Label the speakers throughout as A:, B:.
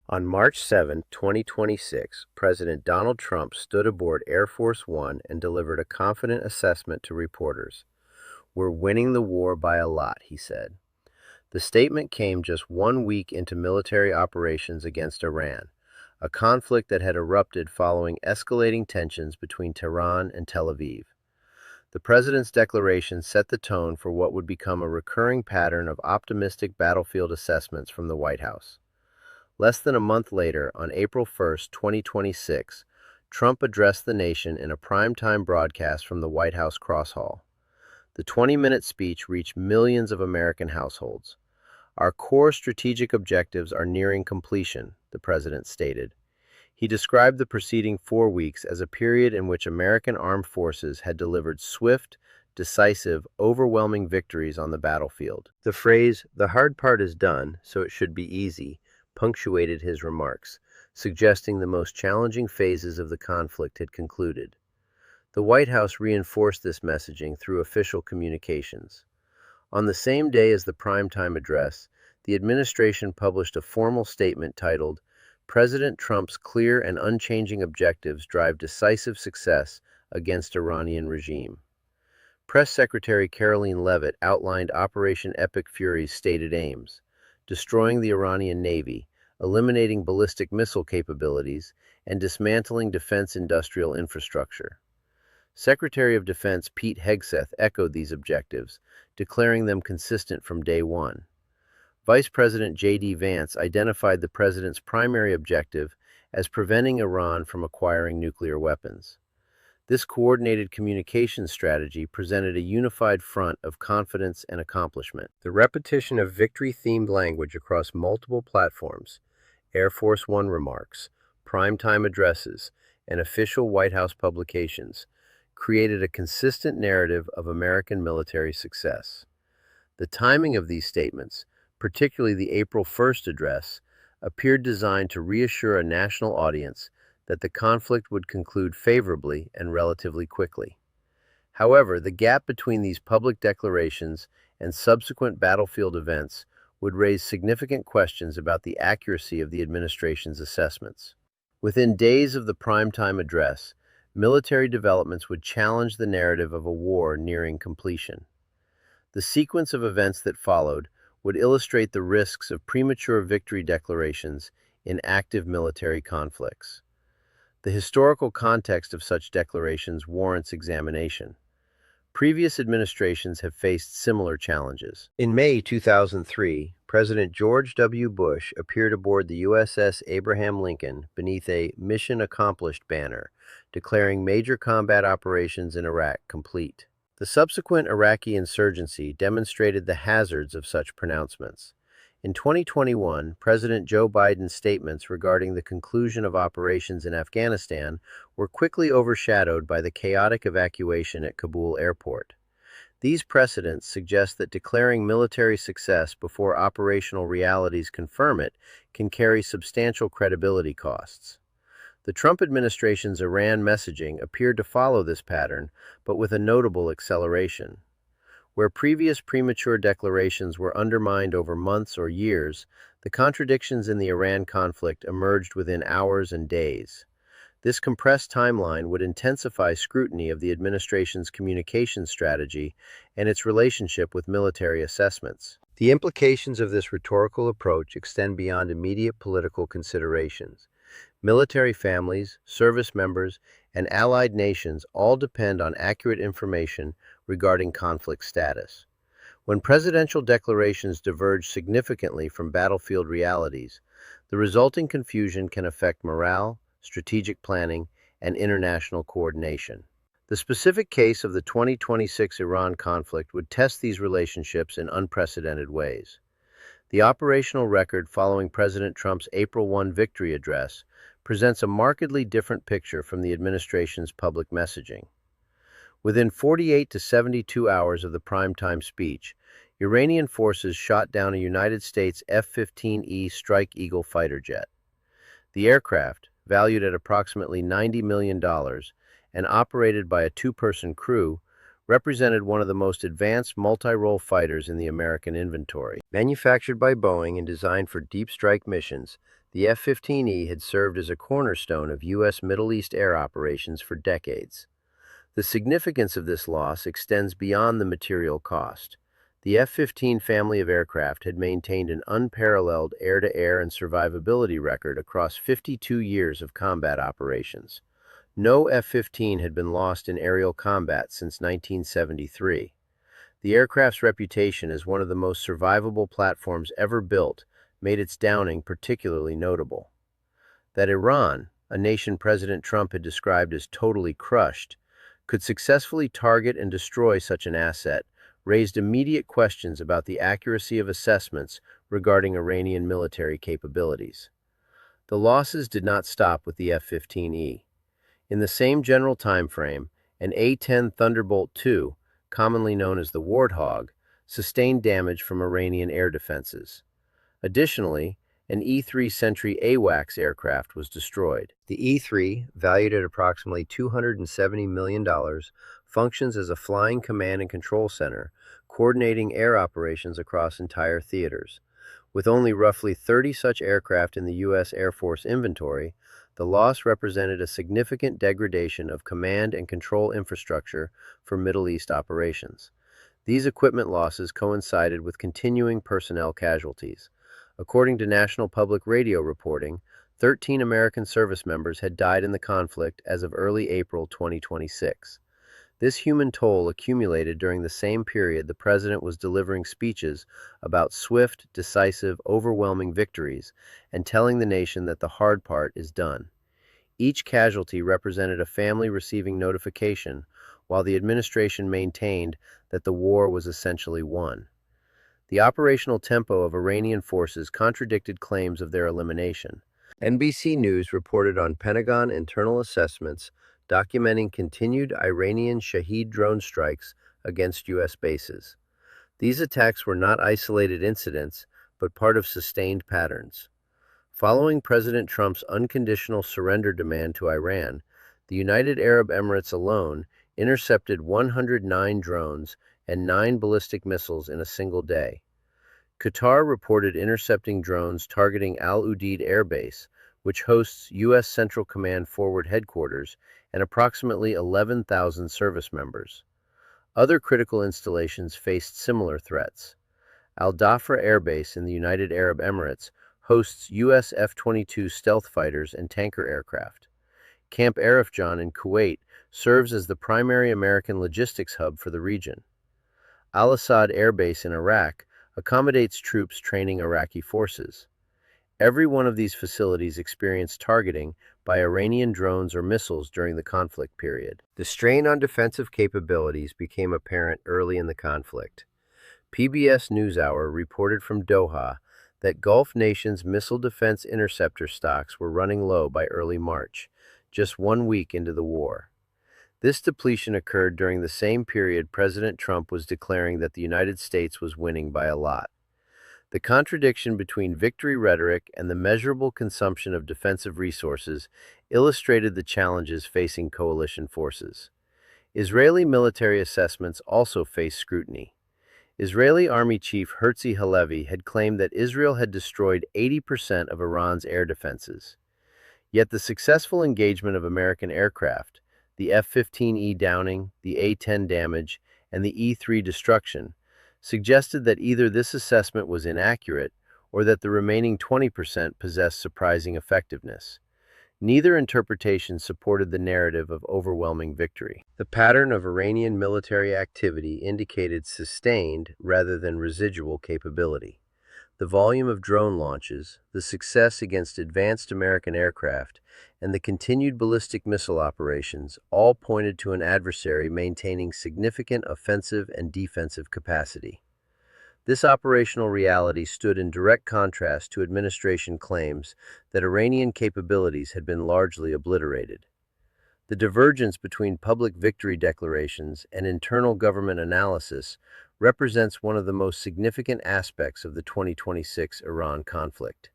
A: On March 7, 2026, President Donald Trump stood aboard Air Force One and delivered a confident assessment to reporters. "We're winning the war by a lot," he said. The statement came just 1 week into military operations against Iran, a conflict that had erupted following escalating tensions between Tehran and Tel Aviv. The president's declaration set the tone for what would become a recurring pattern of optimistic battlefield assessments from the White House. Less than a month later, on April 1st, 2026, Trump addressed the nation in a primetime broadcast from the White House Cross Hall. The 20-minute speech reached millions of American households. "Our core strategic objectives are nearing completion," the president stated. He described the preceding 4 weeks as a period in which American armed forces had delivered swift, decisive, overwhelming victories on the battlefield. The phrase, "the hard part is done, so it should be easy," punctuated his remarks, suggesting the most challenging phases of the conflict had concluded. The White House reinforced this messaging through official communications. On the same day as the primetime address, the administration published a formal statement titled, "President Trump's clear and unchanging objectives drive decisive success against Iranian regime." Press Secretary Caroline Leavitt outlined Operation Epic Fury's stated aims: destroying the Iranian Navy, eliminating ballistic missile capabilities, and dismantling defense industrial infrastructure. Secretary of Defense Pete Hegseth echoed these objectives, declaring them consistent from day one. Vice President J.D. Vance identified the president's primary objective as preventing Iran from acquiring nuclear weapons. This coordinated communications strategy presented a unified front of confidence and accomplishment. The repetition of victory-themed language across multiple platforms, Air Force One remarks, primetime addresses, and official White House publications, created a consistent narrative of American military success. The timing of these statements, particularly the April 1st address, appeared designed to reassure a national audience that the conflict would conclude favorably and relatively quickly. However, the gap between these public declarations and subsequent battlefield events would raise significant questions about the accuracy of the administration's assessments. Within days of the primetime address, military developments would challenge the narrative of a war nearing completion. The sequence of events that followed would illustrate the risks of premature victory declarations in active military conflicts. The historical context of such declarations warrants examination. Previous administrations have faced similar challenges. In May 2003, President George W. Bush appeared aboard the USS Abraham Lincoln beneath a "Mission Accomplished" banner, declaring major combat operations in Iraq complete. The subsequent Iraqi insurgency demonstrated the hazards of such pronouncements. In 2021, President Joe Biden's statements regarding the conclusion of operations in Afghanistan were quickly overshadowed by the chaotic evacuation at Kabul airport. These precedents suggest that declaring military success before operational realities confirm it can carry substantial credibility costs. The Trump administration's Iran messaging appeared to follow this pattern, but with a notable acceleration. Where previous premature declarations were undermined over months or years, the contradictions in the Iran conflict emerged within hours and days. This compressed timeline would intensify scrutiny of the administration's communications strategy and its relationship with military assessments. The implications of this rhetorical approach extend beyond immediate political considerations. Military families, service members, and allied nations all depend on accurate information regarding conflict status. When presidential declarations diverge significantly from battlefield realities, the resulting confusion can affect morale, strategic planning, and international coordination. The specific case of the 2026 Iran conflict would test these relationships in unprecedented ways. The operational record following President Trump's April 1 victory address presents a markedly different picture from the administration's public messaging. Within 48 to 72 hours of the primetime speech, Iranian forces shot down a United States F-15E Strike Eagle fighter jet. The aircraft, valued at approximately $90 million and operated by a two-person crew, represented one of the most advanced multi-role fighters in the American inventory. Manufactured by Boeing and designed for deep strike missions, The F-15E had served as a cornerstone of U.S. Middle East air operations for decades. The significance of this loss extends beyond the material cost. The F-15 family of aircraft had maintained an unparalleled air-to-air and survivability record across 52 years of combat operations. No F-15 had been lost in aerial combat since 1973. The aircraft's reputation as one of the most survivable platforms ever built made its downing particularly notable. That Iran, a nation President Trump had described as totally crushed, could successfully target and destroy such an asset raised immediate questions about the accuracy of assessments regarding Iranian military capabilities. The losses did not stop with the F-15E. In the same general time frame, an A-10 Thunderbolt II, commonly known as the Warthog, sustained damage from Iranian air defenses. Additionally, an E-3 Sentry AWACS aircraft was destroyed. The E-3, valued at approximately $270 million, functions as a flying command and control center, coordinating air operations across entire theaters. With only roughly 30 such aircraft in the U.S. Air Force inventory, the loss represented a significant degradation of command and control infrastructure for Middle East operations. These equipment losses coincided with continuing personnel casualties. According to National Public Radio reporting, 13 American service members had died in the conflict as of early April 2026. This human toll accumulated during the same period the president was delivering speeches about swift, decisive, overwhelming victories and telling the nation that the hard part is done. Each casualty represented a family receiving notification, while the administration maintained that the war was essentially won. The operational tempo of Iranian forces contradicted claims of their elimination. NBC News reported on Pentagon internal assessments documenting continued Iranian Shahed drone strikes against U.S. bases. These attacks were not isolated incidents, but part of sustained patterns. Following President Trump's unconditional surrender demand to Iran, the United Arab Emirates alone intercepted 109 drones and 9 ballistic missiles in a single day. Qatar reported intercepting drones targeting Al Udeid Air Base, which hosts U.S. Central Command Forward Headquarters and approximately 11,000 service members. Other critical installations faced similar threats. Al Dhafra Air Base in the United Arab Emirates hosts U.S. F-22 stealth fighters and tanker aircraft. Camp Arifjan in Kuwait serves as the primary American logistics hub for the region. Al-Assad Air Base in Iraq accommodates troops training Iraqi forces. Every one of these facilities experienced targeting by Iranian drones or missiles during the conflict period. The strain on defensive capabilities became apparent early in the conflict. PBS NewsHour reported from Doha that Gulf nations' missile defense interceptor stocks were running low by early March, just 1 week into the war. This depletion occurred during the same period President Trump was declaring that the United States was winning by a lot. The contradiction between victory rhetoric and the measurable consumption of defensive resources illustrated the challenges facing coalition forces. Israeli military assessments also faced scrutiny. Israeli Army Chief Herzi Halevi had claimed that Israel had destroyed 80% of Iran's air defenses. Yet the successful engagement of American aircraft, the F-15E downing, the A-10 damage, and the E-3 destruction, suggested that either this assessment was inaccurate or that the remaining 20% possessed surprising effectiveness. Neither interpretation supported the narrative of overwhelming victory. The pattern of Iranian military activity indicated sustained rather than residual capability. The volume of drone launches, the success against advanced American aircraft, and the continued ballistic missile operations all pointed to an adversary maintaining significant offensive and defensive capacity. This operational reality stood in direct contrast to administration claims that Iranian capabilities had been largely obliterated. The divergence between public victory declarations and internal government analysis represents one of the most significant aspects of the 2026 Iran conflict.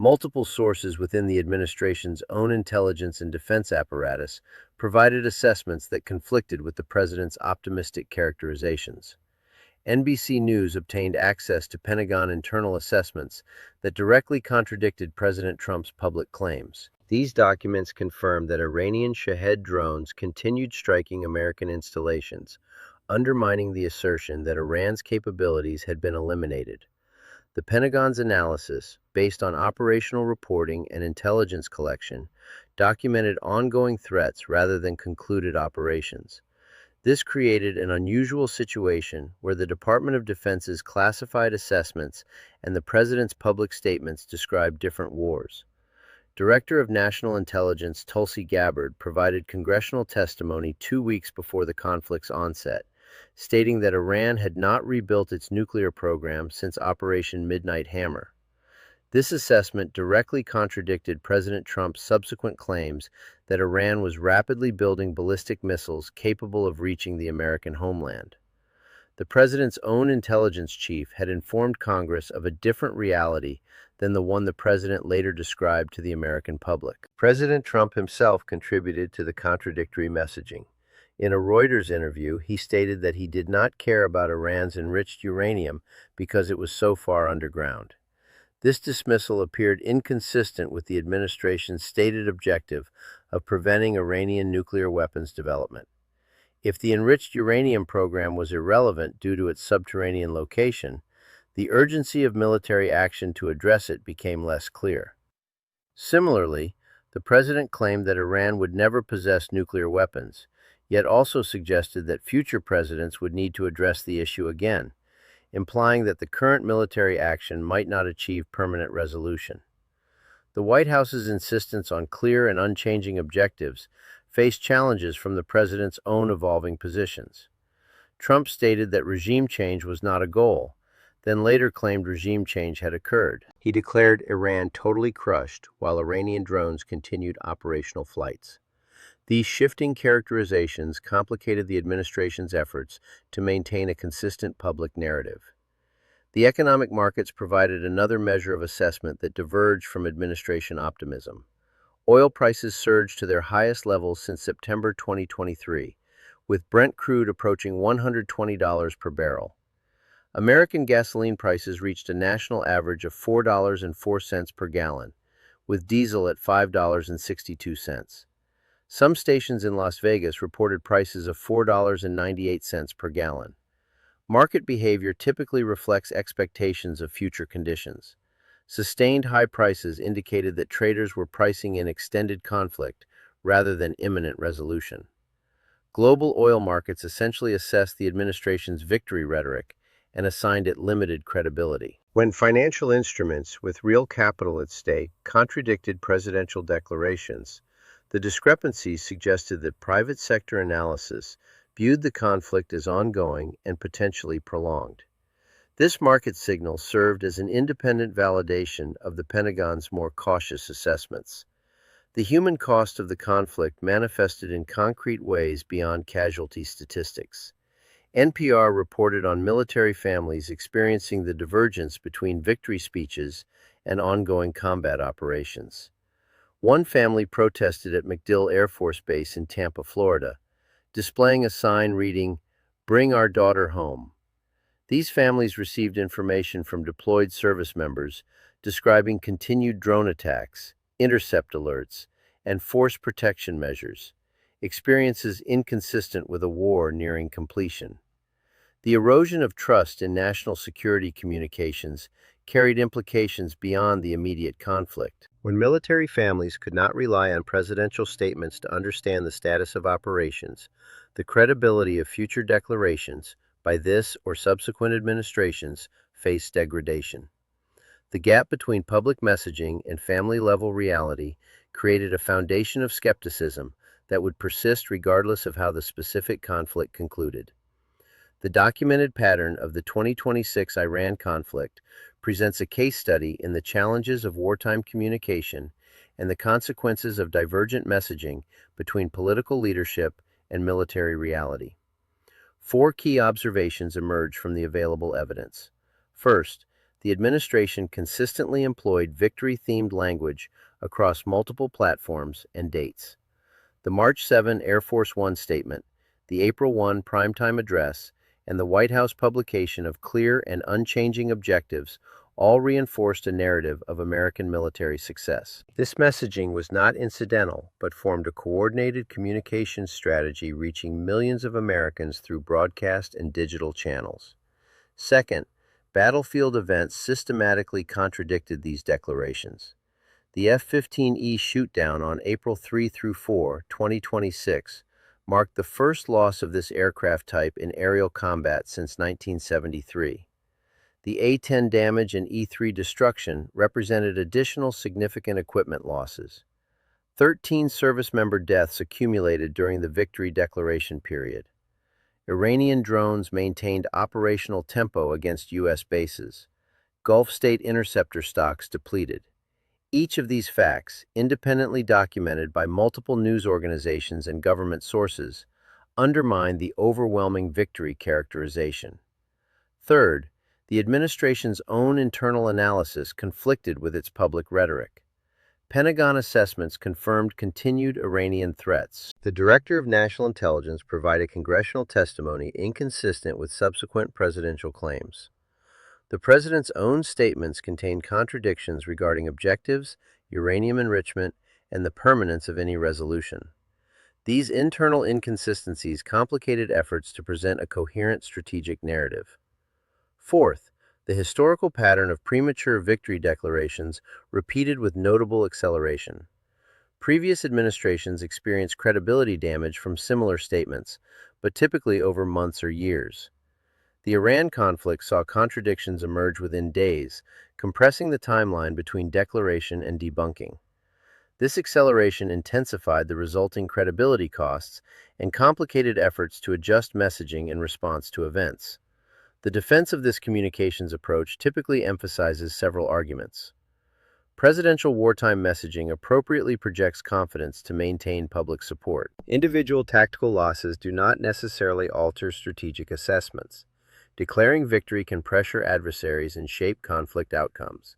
A: Multiple sources within the administration's own intelligence and defense apparatus provided assessments that conflicted with the president's optimistic characterizations. NBC News obtained access to Pentagon internal assessments that directly contradicted President Trump's public claims. These documents confirmed that Iranian Shahed drones continued striking American installations, undermining the assertion that Iran's capabilities had been eliminated. The Pentagon's analysis, based on operational reporting and intelligence collection, documented ongoing threats rather than concluded operations. This created an unusual situation where the Department of Defense's classified assessments and the President's public statements described different wars. Director of National Intelligence Tulsi Gabbard provided congressional testimony 2 weeks before the conflict's onset, stating that Iran had not rebuilt its nuclear program since Operation Midnight Hammer. This assessment directly contradicted President Trump's subsequent claims that Iran was rapidly building ballistic missiles capable of reaching the American homeland. The president's own intelligence chief had informed Congress of a different reality than the one the president later described to the American public. President Trump himself contributed to the contradictory messaging. In a Reuters interview, he stated that he did not care about Iran's enriched uranium because it was so far underground. This dismissal appeared inconsistent with the administration's stated objective of preventing Iranian nuclear weapons development. If the enriched uranium program was irrelevant due to its subterranean location, the urgency of military action to address it became less clear. Similarly, the president claimed that Iran would never possess nuclear weapons, yet also suggested that future presidents would need to address the issue again, implying that the current military action might not achieve permanent resolution. The White House's insistence on clear and unchanging objectives faced challenges from the president's own evolving positions. Trump stated that regime change was not a goal, then later claimed regime change had occurred. He declared Iran totally crushed while Iranian drones continued operational flights. These shifting characterizations complicated the administration's efforts to maintain a consistent public narrative. The economic markets provided another measure of assessment that diverged from administration optimism. Oil prices surged to their highest levels since September 2023, with Brent crude approaching $120 per barrel. American gasoline prices reached a national average of $4.04 per gallon, with diesel at $5.62. Some stations in Las Vegas reported prices of $4.98 per gallon. Market behavior typically reflects expectations of future conditions. Sustained high prices indicated that traders were pricing in extended conflict rather than imminent resolution. Global oil markets essentially assessed the administration's victory rhetoric and assigned it limited credibility. When financial instruments with real capital at stake contradicted presidential declarations, the discrepancies suggested that private sector analysis viewed the conflict as ongoing and potentially prolonged. This market signal served as an independent validation of the Pentagon's more cautious assessments. The human cost of the conflict manifested in concrete ways beyond casualty statistics. NPR reported on military families experiencing the divergence between victory speeches and ongoing combat operations. One family protested at MacDill Air Force Base in Tampa, Florida, displaying a sign reading, "Bring our daughter home." These families received information from deployed service members describing continued drone attacks, intercept alerts, and force protection measures, experiences inconsistent with a war nearing completion. The erosion of trust in national security communications carried implications beyond the immediate conflict. When military families could not rely on presidential statements to understand the status of operations, the credibility of future declarations by this or subsequent administrations faced degradation. The gap between public messaging and family-level reality created a foundation of skepticism that would persist regardless of how the specific conflict concluded. The documented pattern of the 2026 Iran conflict presents a case study in the challenges of wartime communication and the consequences of divergent messaging between political leadership and military reality. 4 key observations emerge from the available evidence. First, the administration consistently employed victory-themed language across multiple platforms and dates. The March 7 Air Force One statement, the April 1 primetime address, and the White House publication of clear and unchanging objectives all reinforced a narrative of American military success. This messaging was not incidental, but formed a coordinated communications strategy reaching millions of Americans through broadcast and digital channels. Second, battlefield events systematically contradicted these declarations. The F-15E shootdown on April 3 through 4, 2026, marked the first loss of this aircraft type in aerial combat since 1973. The A-10 damage and E-3 destruction represented additional significant equipment losses. 13 service member deaths accumulated during the victory declaration period. Iranian drones maintained operational tempo against U.S. bases. Gulf State interceptor stocks depleted. Each of these facts, independently documented by multiple news organizations and government sources, undermined the overwhelming victory characterization. Third, the administration's own internal analysis conflicted with its public rhetoric. Pentagon assessments confirmed continued Iranian threats. The Director of National Intelligence provided congressional testimony inconsistent with subsequent presidential claims. The president's own statements contained contradictions regarding objectives, uranium enrichment, and the permanence of any resolution. These internal inconsistencies complicated efforts to present a coherent strategic narrative. Fourth, the historical pattern of premature victory declarations repeated with notable acceleration. Previous administrations experienced credibility damage from similar statements, but typically over months or years. The Iran conflict saw contradictions emerge within days, compressing the timeline between declaration and debunking. This acceleration intensified the resulting credibility costs and complicated efforts to adjust messaging in response to events. The defense of this communications approach typically emphasizes several arguments. Presidential wartime messaging appropriately projects confidence to maintain public support. Individual tactical losses do not necessarily alter strategic assessments. Declaring victory can pressure adversaries and shape conflict outcomes.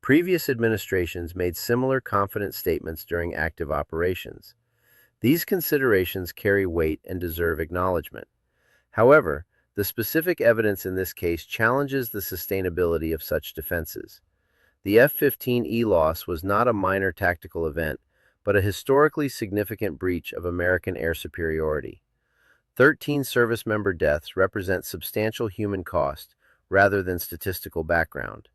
A: Previous administrations made similar confident statements during active operations. These considerations carry weight and deserve acknowledgement. However, the specific evidence in this case challenges the sustainability of such defenses. The F-15E loss was not a minor tactical event, but a historically significant breach of American air superiority. 13 service member deaths represent substantial human cost rather than statistical background.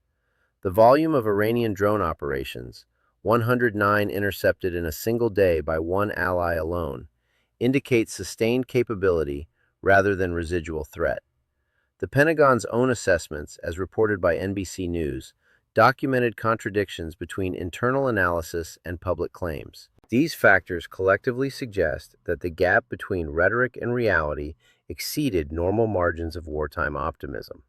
A: The volume of Iranian drone operations, 109 intercepted in a single day by one ally alone, indicates sustained capability rather than residual threat. The Pentagon's own assessments, as reported by NBC News, documented contradictions between internal analysis and public claims. These factors collectively suggest that the gap between rhetoric and reality exceeded normal margins of wartime optimism.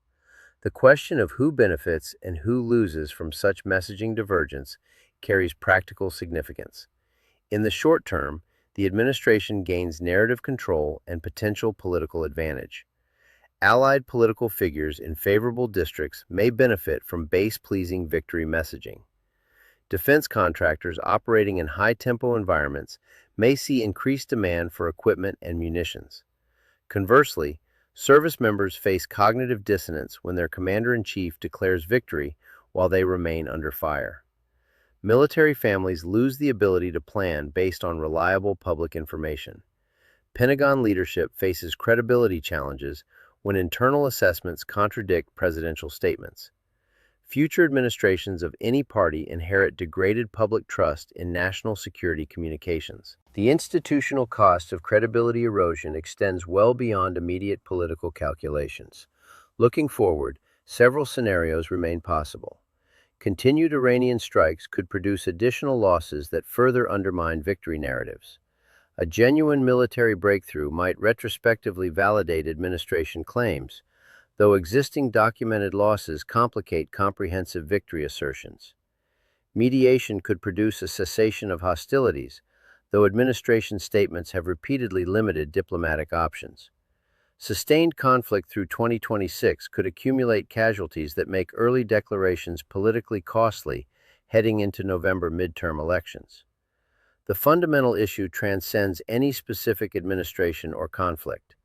A: The question of who benefits and who loses from such messaging divergence carries practical significance. In the short term, the administration gains narrative control and potential political advantage. Allied political figures in favorable districts may benefit from base-pleasing victory messaging. Defense contractors operating in high-tempo environments may see increased demand for equipment and munitions. Conversely, service members face cognitive dissonance when their commander-in-chief declares victory while they remain under fire. Military families lose the ability to plan based on reliable public information. Pentagon leadership faces credibility challenges when internal assessments contradict presidential statements. Future administrations of any party inherit degraded public trust in national security communications. The institutional cost of credibility erosion extends well beyond immediate political calculations. Looking forward, several scenarios remain possible. Continued Iranian strikes could produce additional losses that further undermine victory narratives. A genuine military breakthrough might retrospectively validate administration claims, though existing documented losses complicate comprehensive victory assertions. Mediation could produce a cessation of hostilities, though administration statements have repeatedly limited diplomatic options. Sustained conflict through 2026 could accumulate casualties that make early declarations politically costly heading into November midterm elections. The fundamental issue transcends any specific administration or conflict.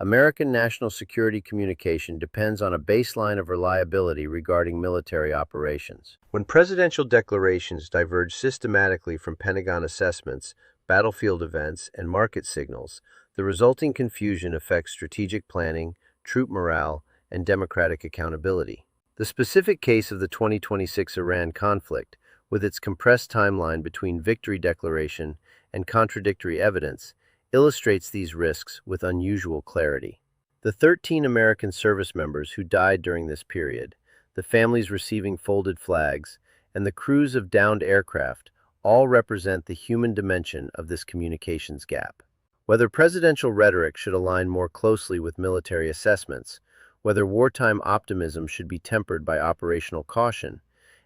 A: American national security communication depends on a baseline of reliability regarding military operations. When presidential declarations diverge systematically from Pentagon assessments, battlefield events, and market signals, the resulting confusion affects strategic planning, troop morale, and democratic accountability. The specific case of the 2026 Iran conflict, with its compressed timeline between victory declaration and contradictory evidence, illustrates these risks with unusual clarity. The 13 American service members who died during this period, the families receiving folded flags, and the crews of downed aircraft all represent the human dimension of this communications gap. Whether presidential rhetoric should align more closely with military assessments, whether wartime optimism should be tempered by operational caution,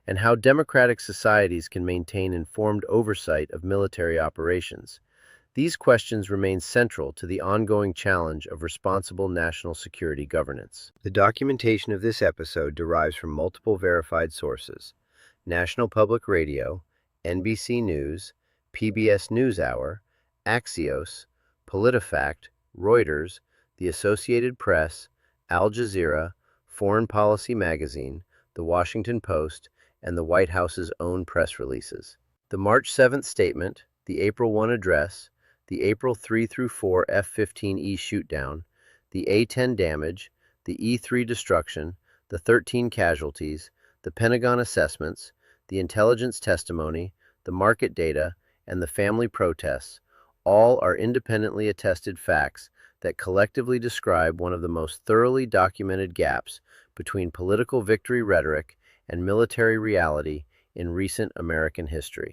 A: and how democratic societies can maintain informed oversight of military operations, these questions remain central to the ongoing challenge of responsible national security governance. The documentation of this episode derives from multiple verified sources: National Public Radio, NBC News, PBS NewsHour, Axios, PolitiFact, Reuters, the Associated Press, Al Jazeera, Foreign Policy Magazine, The Washington Post, and the White House's own press releases. The March 7th statement, the April 1 address, the April 3 through 4 F-15E shootdown, the A-10 damage, the E-3 destruction, the 13 casualties, the Pentagon assessments, the intelligence testimony, the market data, and the family protests, all are independently attested facts that collectively describe one of the most thoroughly documented gaps between political victory rhetoric and military reality in recent American history.